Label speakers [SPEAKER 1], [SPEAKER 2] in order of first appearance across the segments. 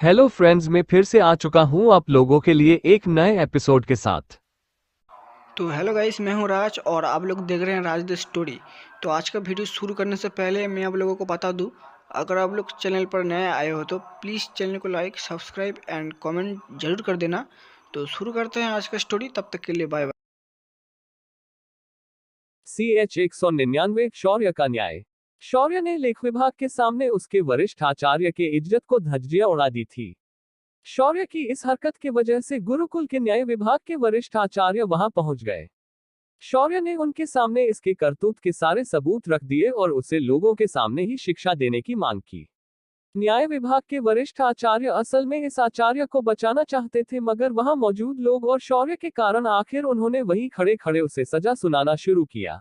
[SPEAKER 1] Hello friends, मैं फिर से आ चुका हूं आप लोगों के लिए एक नए एपिसोड के साथ।
[SPEAKER 2] तो हेलो गाइस, मैं हूं राज और आप लोग देख रहे हैं राज द स्टोरी। तो आज का वीडियो शुरू करने से पहले मैं आप लोगों को बता दूं, अगर आप लोग चैनल पर नए आए हो तो प्लीज़ चैनल को लाइक सब्सक्राइब एंड कमेंट जरूर कर देना। तो शुरू करते हैं आज का स्टोरी, तब तक के लिए बाय बाय।
[SPEAKER 3] CH 199 शौर्य का न्याय। शौर्य ने लेख विभाग के सामने उसके वरिष्ठ आचार्य के इज्जत को धज्जियां उड़ा दी थी। शौर्य की इस हरकत की वजह से गुरुकुल के न्याय विभाग के वरिष्ठ आचार्य वहां पहुंच गए। शौर्य ने उनके सामने इसके करतूत के सारे सबूत रख दिए और उसे लोगों के सामने ही शिक्षा देने की मांग की। न्याय विभाग के वरिष्ठ आचार्य असल में इस आचार्य को बचाना चाहते थे, मगर वहां मौजूद लोग और शौर्य के कारण आखिर उन्होंने वहीं खड़े खड़े उसे सजा सुनाना शुरू किया।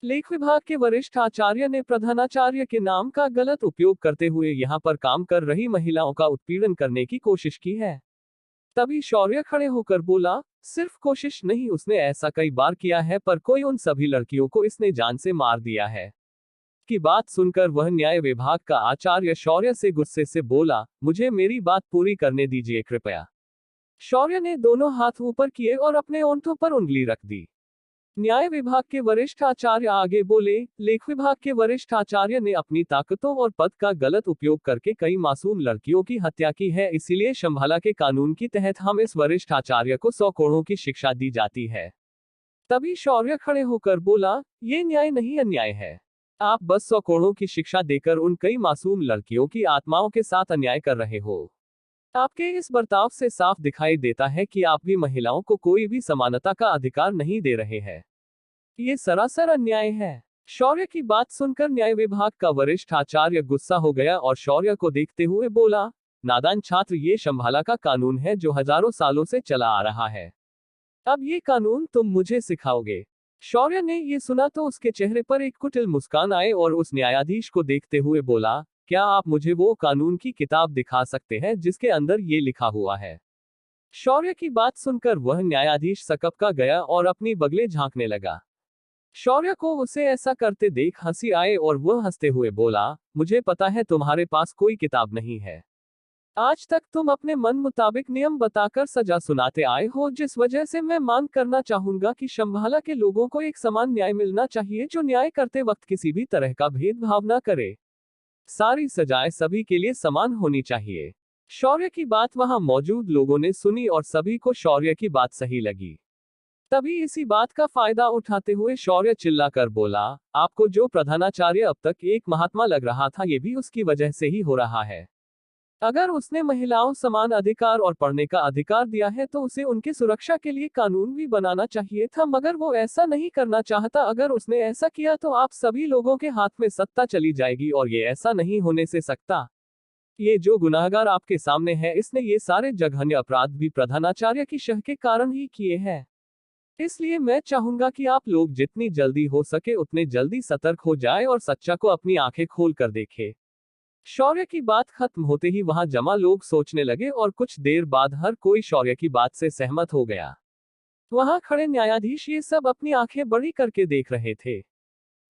[SPEAKER 3] लेख विभाग के वरिष्ठ आचार्य ने प्रधानाचार्य के नाम का गलत उपयोग करते हुए यहाँ पर काम कर रही महिलाओं का उत्पीड़न करने की कोशिश की है। तभी शौर्य खड़े होकर बोला, सिर्फ कोशिश नहीं, उसने ऐसा कई बार किया है, पर कोई उन सभी लड़कियों को इसने जान से मार दिया है। की बात सुनकर वह न्याय विभाग का आचार्य शौर्य से गुस्से से बोला, मुझे मेरी बात पूरी करने दीजिए कृपया। शौर्य ने दोनों हाथ ऊपर किए और अपने ओंठों पर उंगली रख दी। न्याय विभाग के वरिष्ठ आचार्य आगे बोले, लेख विभाग के वरिष्ठ आचार्य ने अपनी ताकतों और पद का गलत उपयोग करके कई मासूम लड़कियों की हत्या की है, इसीलिए शंभाला के कानून के तहत हम इस वरिष्ठ आचार्य को 100 करोड़ की शिक्षा दी जाती है। तभी शौर्य खड़े होकर बोला, ये न्याय नहीं, अन्याय है। आप बस 100 करोड़ की शिक्षा देकर उन कई मासूम लड़कियों की आत्माओं के साथ अन्याय कर रहे हो। आपके इस बर्ताव से साफ दिखाई देता है कि आप भी महिलाओं को कोई भी समानता का अधिकार नहीं दे रहे हैं। ये सरासर अन्याय है। शौर्य की बात सुनकर न्याय विभाग का वरिष्ठ आचार्य गुस्सा हो गया और शौर्य को देखते हुए बोला, नादान छात्र, ये शंभाला का कानून है जो हजारों सालों से चला आ रहा है। अब ये कानून तुम मुझे सिखाओगे। शौर्य ने ये सुना तो उसके चेहरे पर एक कुटिल मुस्कान आए और उस न्यायाधीश को देखते हुए बोला, क्या आप मुझे वो कानून की किताब दिखा सकते हैं जिसके अंदर ये लिखा हुआ है। शौर्य की बात सुनकर वह न्यायाधीश सकपका गया और अपनी बगले झांकने लगा। शौर्य को उसे ऐसा करते देख हंसी आए और वह हंसते हुए बोला, मुझे पता है तुम्हारे पास कोई किताब नहीं है। आज तक तुम अपने मन मुताबिक नियम बताकर सजा सुनाते आए हो, जिस वजह से मैं मांग करना चाहूंगा कि शंभाला के लोगों को एक समान न्याय मिलना चाहिए, जो न्याय करते वक्त किसी भी तरह का भेदभाव न करे। सारी सजाएं सभी के लिए समान होनी चाहिए। शौर्य की बात वहां मौजूद लोगों ने सुनी और सभी को शौर्य की बात सही लगी। तभी इसी बात का फायदा उठाते हुए शौर्य चिल्लाकर बोला, आपको जो प्रधानाचार्य अब तक एक महात्मा लग रहा था, ये भी उसकी वजह से ही हो रहा है। अगर उसने महिलाओं समान अधिकार और पढ़ने का अधिकार दिया है तो उसे उनकी सुरक्षा के लिए कानून भी बनाना चाहिए था, मगर वो ऐसा नहीं करना चाहता। अगर उसने ऐसा किया तो आप सभी लोगों के हाथ में सत्ता चली जाएगी और ये ऐसा नहीं होने से सकता। ये जो गुनाहगार आपके सामने है, इसने ये सारे जघन्य अपराध भी प्रधानाचार्य की शह के कारण ही किए हैं। इसलिए मैं चाहूंगा कि आप लोग जितनी जल्दी हो सके उतने जल्दी सतर्क हो जाए और सच्चा को अपनी आंखें खोल कर देखे। शौर्य की बात खत्म होते ही वहां जमा लोग सोचने लगे और कुछ देर बाद हर कोई शौर्य की बात से सहमत हो गया। वहां खड़े न्यायाधीश ये सब अपनी आंखें बड़ी करके देख रहे थे।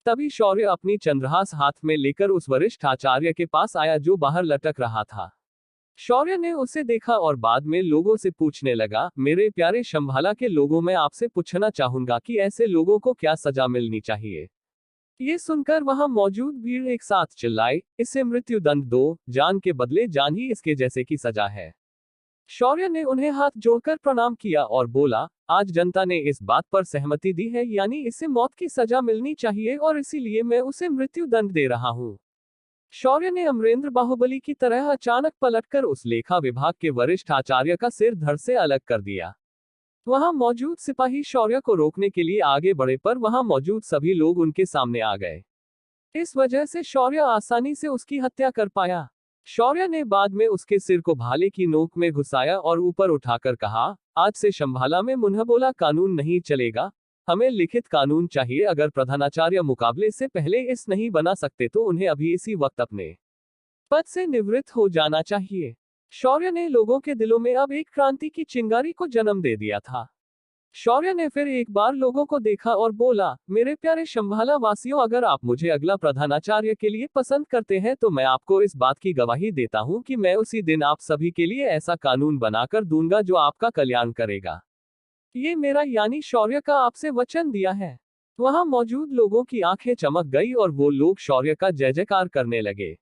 [SPEAKER 3] तभी शौर्य अपनी चंद्रहास हाथ में लेकर उस वरिष्ठ आचार्य के पास आया जो बाहर लटक रहा था। शौर्य ने उसे देखा और बाद में लोगों से पूछने लगा, मेरे प्यारे शंभाला के लोगों, मैं आपसे पूछना चाहूंगा कि ऐसे लोगों को क्या सजा मिलनी चाहिए। ये सुनकर वहां मौजूद भीड़ एक साथ चिल्लाई, इसे मृत्यु दंड दो, जान के बदले जान ही इसके जैसे की सजा है। शौर्य ने उन्हें हाथ जोड़कर प्रणाम किया और बोला, आज जनता ने इस बात पर सहमति दी है, यानी इसे मौत की सजा मिलनी चाहिए और इसीलिए मैं उसे मृत्यु दंड दे रहा हूँ। शौर्य ने अमरेंद्र बाहुबली की तरह अचानक पलटकर उस लेखा विभाग के वरिष्ठ आचार्य का सिर धड़ से अलग कर दिया। वहां मौजूद सिपाही शौर्य को रोकने के लिए आगे बढ़े, पर वहां मौजूद सभी लोग उनके सामने आ गए। इस वजह से शौर्य आसानी से उसकी हत्या कर पाया। शौर्य ने बाद में उसके सिर को भाले की नोक में घुसाया और ऊपर उठाकर कहा, आज से शंभाला में मुंहबोला कानून नहीं चलेगा, हमें लिखित कानून चाहिए। अगर प्रधानाचार्य मुकाबले से पहले इस नहीं बना सकते तो उन्हें अभी इसी वक्त अपने पद से निवृत्त हो जाना चाहिए। शौर्य ने लोगों के दिलों में अब एक क्रांति की चिंगारी को जन्म दे दिया था। शौर्य ने फिर एक बार लोगों को देखा और बोला, मेरे प्यारे शंभाला वासियों, अगर आप मुझे अगला प्रधानाचार्य के लिए पसंद करते हैं तो मैं आपको इस बात की गवाही देता हूं कि मैं उसी दिन आप सभी के लिए ऐसा कानून बनाकर दूंगा जो आपका कल्याण करेगा। ये मेरा यानी शौर्य का आपसे वचन दिया है। वहां मौजूद लोगों की आंखें चमक गई और वो लोग शौर्य का जय जयकार करने लगे।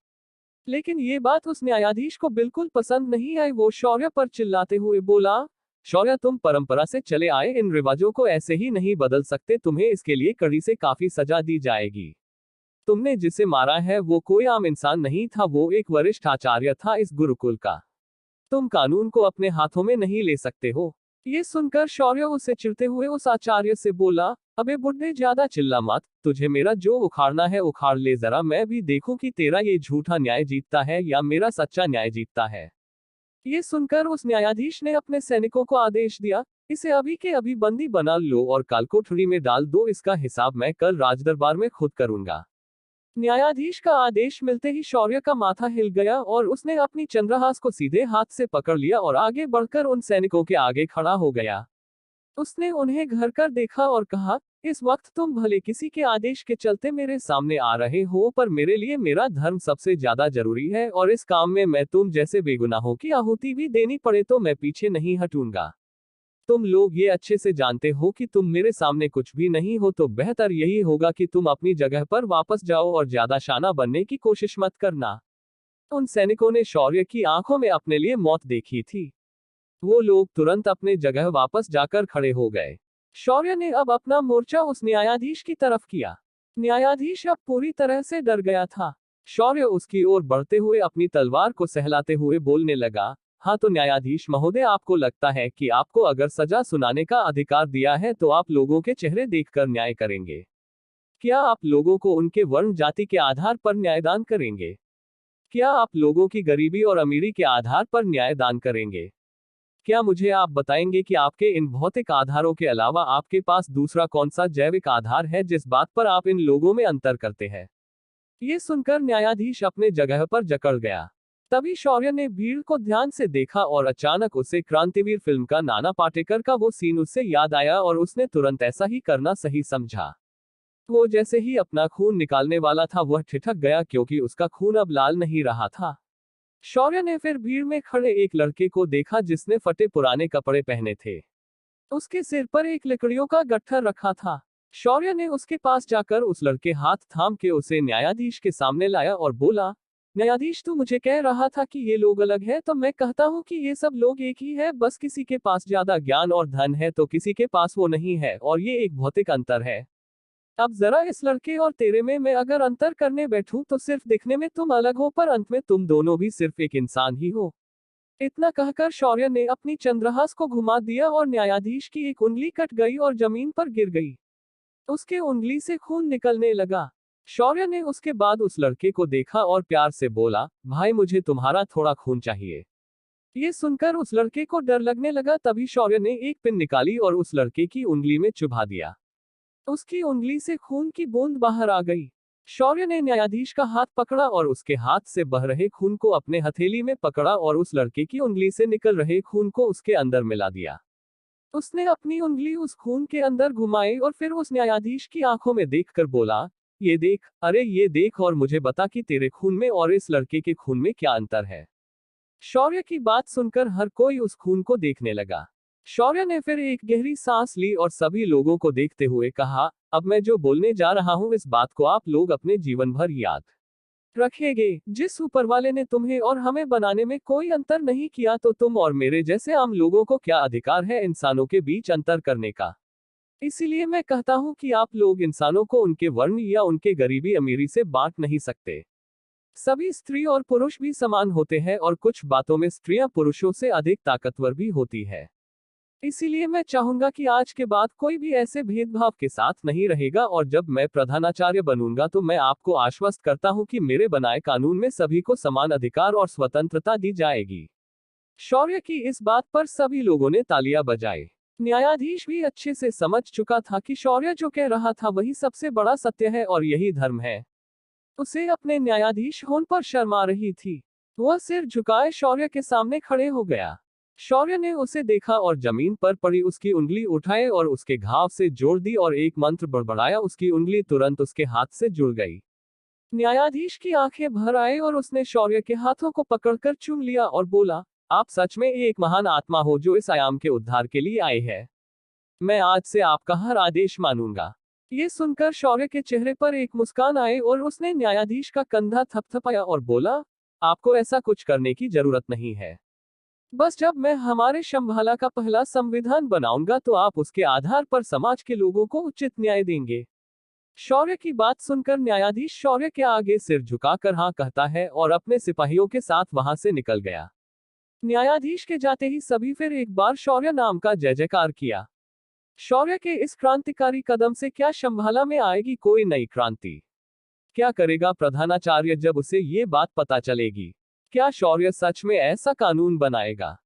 [SPEAKER 3] लेकिन ये बात उस न्यायाधीश को बिल्कुल पसंद नहीं आई। वो शौर्य पर चिल्लाते हुए बोला, शौर्य, तुम परंपरा से चले आए इन रिवाजों को ऐसे ही नहीं बदल सकते, तुम्हें इसके लिए कड़ी से काफी सजा दी जाएगी। तुमने जिसे मारा है वो कोई आम इंसान नहीं था, वो एक वरिष्ठ आचार्य था इस गुरुकुल का। तुम कानून को अपने हाथों में नहीं ले सकते हो। ये सुनकर शौर्य उसे चिढ़ते हुए उस आचार्य से बोला, अबे बुड्ढे, ज्यादा चिल्ला मत, तुझे मेरा जो उखाड़ना है उखाड़ ले, जरा मैं भी देखूं कि तेरा ये झूठा न्याय जीतता है या मेरा सच्चा न्याय जीतता है। ये सुनकर उस न्यायाधीश ने अपने सैनिकों को आदेश दिया, इसे अभी के अभी बंदी बना लो और कालकोठरी में डाल दो, इसका हिसाब मैं कल राजदरबार में खुद करूंगा। न्यायाधीश का आदेश मिलते ही शौर्य का माथा हिल गया और उसने अपनी चंद्रहास को सीधे हाथ से पकड़ लिया और आगे बढ़कर उन सैनिकों के आगे खड़ा हो गया। उसने उन्हें घर कर देखा और कहा, इस वक्त तुम भले किसी के आदेश के चलते मेरे सामने आ रहे हो, पर मेरे लिए मेरा धर्म सबसे ज्यादा जरूरी है और इस काम में मैं तुम जैसे बेगुनाहों की आहुति भी देनी पड़े तो मैं पीछे नहीं हटूंगा। तुम लोग ये अच्छे से जानते हो कि तुम मेरे सामने कुछ भी नहीं हो, तो बेहतर यही होगा कि तुम अपनी जगह पर वापस जाओ और ज्यादा शाना बनने की कोशिश मत करना। उन सैनिकों ने शौर्य की आंखों में अपने लिए मौत देखी थी। वो लोग तुरंत अपने जगह वापस जाकर खड़े हो गए। शौर्य ने अब अपना मोर्चा उस न्यायाधीश की तरफ किया। न्यायाधीश अब पूरी तरह से डर गया था। शौर्य उसकी ओर बढ़ते हुए अपनी तलवार को सहलाते हुए बोलने लगा, हाँ तो न्यायाधीश महोदय, आपको लगता है कि आपको अगर सजा सुनाने का अधिकार दिया है तो आप लोगों के चेहरे देखकर न्याय करेंगे? क्या आप लोगों को उनके वर्ण जाति के आधार पर न्यायदान करेंगे? क्या आप लोगों की गरीबी और अमीरी के आधार पर न्यायदान करेंगे? क्या मुझे आप बताएंगे कि आपके इन भौतिक आधारों के अलावा आपके पास दूसरा कौन सा जैविक आधार है जिस बात पर आप इन लोगों में अंतर करते हैं? ये सुनकर न्यायाधीश अपने जगह पर जकड़ गया। तभी शौर्य ने भीड़ को ध्यान से देखा और अचानक उसे क्रांतिवीर फिल्म का नाना पाटेकर का वो सीन उससे याद आया और उसने तुरंत ऐसा ही करना सही समझा। वो जैसे ही अपना खून निकालने वाला था वह ठिठक गया, क्योंकि उसका खून अब लाल नहीं रहा था। शौर्य ने फिर भीड़ में खड़े एक लड़के को देखा जिसने फटे पुराने कपड़े पहने थे। उसके सिर पर एक लकड़ियों का गट्ठर रखा था। शौर्य ने उसके पास जाकर उस लड़के हाथ थाम के उसे न्यायाधीश के सामने लाया और बोला, न्यायाधीश, तू मुझे कह रहा था कि ये लोग अलग है, तो मैं कहता हूँ कि ये सब लोग एक ही है, बस किसी के पास ज्यादा ज्ञान और धन है तो किसी के पास वो नहीं है, और ये एक भौतिक अंतर है। अब जरा इस लड़के और तेरे में मैं अगर अंतर करने बैठूं तो सिर्फ दिखने में तुम अलग हो, पर अंत में तुम दोनों भी सिर्फ एक इंसान ही हो। इतना कहकर शौर्य ने अपनी चंद्रहास को घुमा दिया और न्यायाधीश की एक उंगली कट गई और जमीन पर गिर गई। उसके उंगली से खून निकलने लगा। शौर्य ने उसके बाद उस लड़के को देखा और प्यार से बोला, भाई, मुझे तुम्हारा थोड़ा खून चाहिए। ये सुनकर उस लड़के को डर लगने लगा। तभी शौर्य ने एक पिन निकाली और उस लड़के की उंगली में चुभा दिया। उसकी उंगली से खून की बूंद बाहर आ गई। शौर्य ने न्यायाधीश का हाथ पकड़ा और उसके हाथ से बह रहे खून को अपने हथेली में पकड़ा और उस लड़के की उंगली से निकल रहे खून को उसके अंदर मिला दिया। उसने अपनी उंगली उस खून के अंदर घुमाई और फिर उस न्यायाधीश की आंखों में देखकर बोला, ये देख, अरे ये देख और मुझे बता कि तेरे खून में और इस लड़के के खून में क्या अंतर है। शौर्य की बात सुनकर हर कोई उस खून को देखने लगा। शौर्य ने फिर एक गहरी सांस ली और सभी लोगों को देखते हुए कहा, अब मैं जो बोलने जा रहा हूं इस बात को आप लोग अपने जीवन भर याद रखेंगे। जिस ऊपर वाले ने तुम्हें और हमें बनाने में कोई अंतर नहीं किया, तो तुम और मेरे जैसे आम लोगों को क्या अधिकार है इंसानों के बीच अंतर करने का? इसीलिए मैं कहता हूं कि आप लोग इंसानों को उनके वर्ण या उनके गरीबी अमीरी से बांट नहीं सकते। सभी स्त्री और पुरुष भी समान होते हैं और कुछ बातों में स्त्रियां पुरुषों से अधिक ताकतवर भी होती है। इसीलिए मैं चाहूंगा कि आज के बाद कोई भी ऐसे भेदभाव के साथ नहीं रहेगा, और जब मैं प्रधानाचार्य बनूंगा तो मैं आपको आश्वस्त करता हूं कि मेरे बनाए कानून में सभी को समान अधिकार और स्वतंत्रता दी जाएगी। शौर्य की इस बात पर सभी लोगों ने तालियां बजाई। न्यायाधीश भी अच्छे से समझ चुका था कि शौर्य जो कह रहा था वही सबसे बड़ा सत्य है और यही धर्म है। उसे अपने न्यायाधीश होने पर शर्म आ रही थी। वह सिर झुकाए शौर्य के सामने खड़े हो गया। शौर्य ने उसे देखा और जमीन पर पड़ी उसकी उंगली उठाए और उसके घाव से जोड़ दी और एक मंत्र बड़बड़ाया। उसकी उंगली तुरंत उसके हाथ से जुड़ गई। न्यायाधीश की आंखें भर आए और उसने शौर्य के हाथों को पकड़कर चूम लिया और बोला, आप सच में एक महान आत्मा हो जो इस आयाम के उद्धार के लिए आए हैं। मैं आज से आपका हर आदेश मानूंगा। ये सुनकर शौर्य के चेहरे पर एक मुस्कान आए और उसने न्यायाधीश का कंधा थपथपाया और बोला, आपको ऐसा कुछ करने की जरूरत नहीं है। बस जब मैं हमारे शंभाला का पहला संविधान बनाऊंगा तो आप उसके आधार पर समाज के लोगों को उचित न्याय देंगे। शौर्य की बात सुनकर न्यायाधीश शौर्य के आगे सिर झुकाकर हाँ कहता है और अपने सिपाहियों के साथ वहां से निकल गया। न्यायाधीश के जाते ही सभी फिर एक बार शौर्य नाम का जय जयकार किया। शौर्य के इस क्रांतिकारी कदम से क्या शंभाला में आएगी कोई नई क्रांति? क्या करेगा प्रधानाचार्य जब उसे ये बात पता चलेगी? क्या शौर्य सच में ऐसा कानून बनाएगा